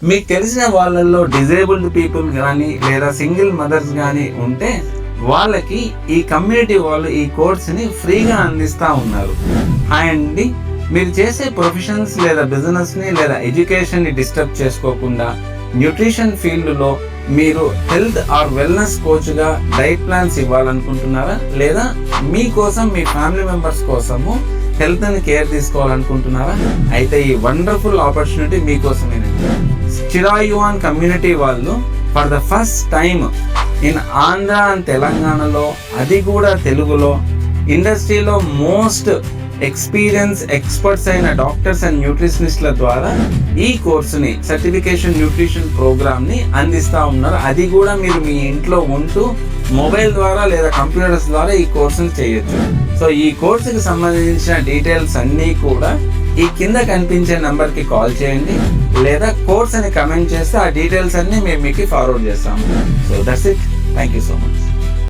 మీకు తెలిసిన వాళ్ళల్లో డిజేబుల్డ్ పీపుల్ కానీ లేదా సింగిల్ మదర్స్ కానీ ఉంటే వాళ్ళకి ఈ కమ్యూనిటీ వాళ్ళు ఈ కోర్స్ని ఫ్రీగా అందిస్తూ ఉన్నారు. హాయ్ అండి, మీరు చేసే ప్రొఫెషన్స్ లేదా బిజినెస్ని లేదా ఎడ్యుకేషన్ని డిస్టర్బ్ చేసుకోకుండా న్యూట్రిషన్ ఫీల్డ్లో మీరు హెల్త్ ఆర్ వెల్నెస్ కోచ్గా డైట్ ప్లాన్స్ ఇవ్వాలనుకుంటున్నారా, లేదా మీకోసం మీ ఫ్యామిలీ మెంబర్స్ కోసము హెల్త్ని కేర్ తీసుకోవాలనుకుంటున్నారా? అయితే ఈ వండర్ఫుల్ ఆపర్చునిటీ మీకోసమేనండి. చిరాయువాన్ కమ్యూనిటీ వాళ్ళు for the first time in Andhra and తెలంగాణలో, అది కూడా తెలుగులో, ఇండస్ట్రీలో మోస్ట్ ఎక్స్పర్ట్స్ అయిన డాక్టర్స్ అండ్ న్యూట్రిషనిస్ట్ల ద్వారా ఈ కోర్సుని సర్టిఫికేషన్ న్యూట్రిషన్ ప్రోగ్రామ్ని అందిస్తూ ఉన్నారు. అది కూడా మీరు మీ ఇంట్లో ఉంటూ మొబైల్ ద్వారా లేదా కంప్యూటర్స్ ద్వారా ఈ కోర్సుని చేయొచ్చు. సో ఈ కోర్సుకి సంబంధించిన డీటెయిల్స్ అన్నీ కూడా ఈ కింద కనిపించే నెంబర్కి కాల్ చేయండి, లేదా కోర్స్ అని కమెంట్ చేస్తే ఆ డీటెయిల్స్ అన్నీ మేము మీకు ఫార్వర్డ్ చేస్తాము. So that's it. Thank you so much.